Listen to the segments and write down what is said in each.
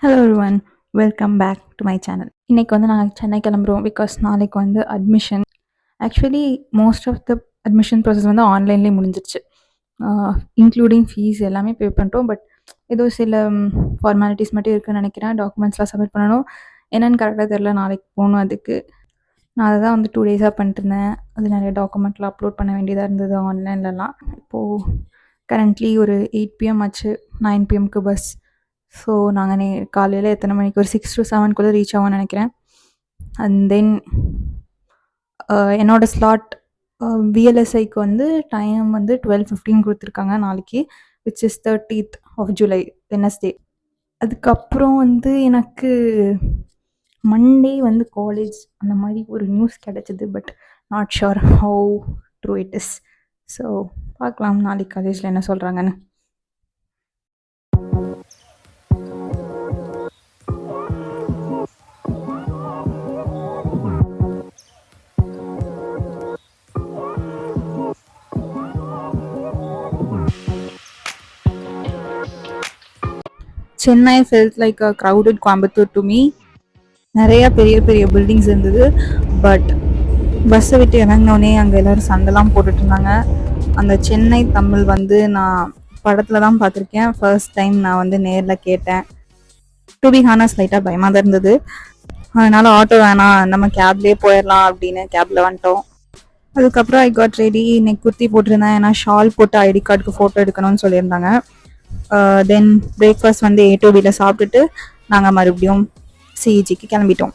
Hello everyone, welcome back to my channel. இன்றைக்கி வந்து நாங்கள் சென்னை கிளம்புறோம் பிகாஸ் நாளைக்கு வந்து admission. Actually most of the admission process வந்து ஆன்லைன்லேயே முடிஞ்சிருச்சு. இன்க்ளூடிங் ஃபீஸ் எல்லாமே பே பண்ணிட்டோம். பட் ஏதோ சில ஃபார்மாலிட்டிஸ் மட்டும் இருக்குதுன்னு நினைக்கிறேன். டாக்குமெண்ட்ஸ்லாம் சப்மிட் பண்ணணும். என்னென்னு கரெக்டாக தெரில. நாளைக்கு போகணும். அதுக்கு நான் அதை தான் வந்து 2 டேஸாக பண்ணிட்டுருந்தேன். அது நிறைய டாக்குமெண்ட்லாம் அப்லோட் பண்ண வேண்டியதாக இருந்தது ஆன்லைன்லலாம். இப்போது கரண்ட்லி ஒரு 8 PM ஆச்சு. 9 PMக்கு பஸ். ஸோ நாங்கள் காலையில் எத்தனை மணிக்கு ஒரு 6 to 7 ரீச் ஆகும்னு நினைக்கிறேன். அண்ட் தென் என்னோடய ஸ்லாட் விஎல்எஸ்ஐக்கு வந்து டைம் வந்து 12:15 கொடுத்துருக்காங்க நாளைக்கு, which is 30th of July, Wednesday. அதுக்கப்புறம் வந்து எனக்கு மண்டே வந்து காலேஜ் அந்த மாதிரி ஒரு நியூஸ் கிடச்சிது. But not sure how true it is. So பார்க்கலாம் நாளைக்கு காலேஜில் என்ன சொல்கிறாங்கன்னு. Chennai felt like a crowded Coimbatore to me. நிறையா பெரிய பெரிய பில்டிங்ஸ் இருந்தது. பட் பஸ்ஸை விட்டு இறங்கினோடனே அங்கே எல்லோரும் சண்டைலாம் போட்டுட்டு இருந்தாங்க. அந்த சென்னை தமிழ் வந்து நான் படத்தில் தான் பார்த்துருக்கேன். ஃபர்ஸ்ட் டைம் நான் வந்து நேரில் கேட்டேன். டு பி ஹானஸ்ட் லைட்டாக பயமாக தான் இருந்தது. அதனால் ஆட்டோ வேணாம், நம்ம கேப்லேயே போயிடலாம் அப்படின்னு கேபில் வந்துட்டோம். அதுக்கப்புறம் ஐ காட் ரெடி. இன்னைக்கு குர்த்தி போட்டிருந்தேன். ஏன்னா ஷால் போட்டு ஐடி கார்டுக்கு ஃபோட்டோ எடுக்கணும்னு சொல்லியிருந்தாங்க. தென் பிரேக்ஃபாஸ்ட் வந்து A2Bயில் சாப்பிட்டுட்டு நாங்கள் மறுபடியும் சிஇஜிக்கு கிளம்பிட்டோம்.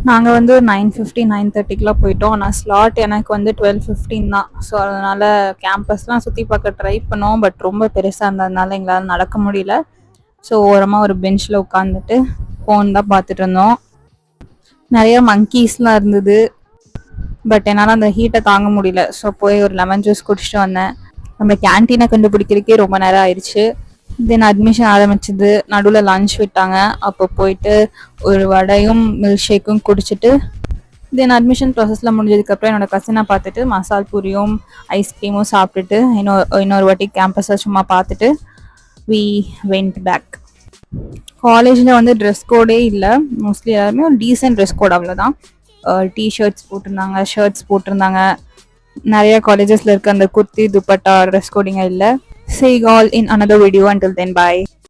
நாங்கள் வந்து 9:50 9:30 போயிட்டோம். ஆனால் ஸ்லாட் எனக்கு வந்து 12:15 தான். ஸோ அதனால் கேம்பஸ்லாம் சுற்றி பார்க்க ட்ரை பண்ணோம். பட் ரொம்ப பெருசாக இருந்ததுனால எங்களால் நடக்க முடியல. ஸோ ஓரமாக ஒரு பெஞ்சில் உட்காந்துட்டு ஃபோன் தான் பார்த்துட்டு இருந்தோம். நிறைய மங்கீஸ்லாம் இருந்தது. பட் என்னால் அந்த ஹீட்டை தாங்க முடியல. ஸோ போய் ஒரு லெமன் ஜூஸ் குடிச்சிட்டு வந்தேன். நம்ம கேன்டீனை கண்டுபிடிக்கிறதுக்கே ரொம்ப நேரம் ஆயிடுச்சு. தென் அட்மிஷன் ஆரம்பிச்சது. நடுவில் லன்ச் விட்டாங்க. அப்போ போயிட்டு ஒரு வடையும் மில்க் ஷேக்கும் குடிச்சிட்டு தென் அட்மிஷன் ப்ராசஸில் முடிஞ்சதுக்கப்புறம் என்னோட கசினை பார்த்துட்டு மசால் பூரியும் ஐஸ்கிரீமும் சாப்பிட்டுட்டு இன்னொரு வாட்டி கேம்பஸை சும்மா பார்த்துட்டு வி வெண்ட் பேக். காலேஜில் வந்து ட்ரெஸ் கோடே இல்லை. மோஸ்ட்லி எல்லாருமே ஒரு டீசென்ட் ட்ரெஸ் கோட், அவ்வளோதான். டிஷர்ட்ஸ் போட்டிருந்தாங்க, ஷர்ட்ஸ் போட்டிருந்தாங்க. நிறைய காலேஜஸ்ல இருக்க அந்த குர்த்தி துப்பட்டா ட்ரெஸ் கோடிங்க இல்லை. See you all in another video. Until then, bye.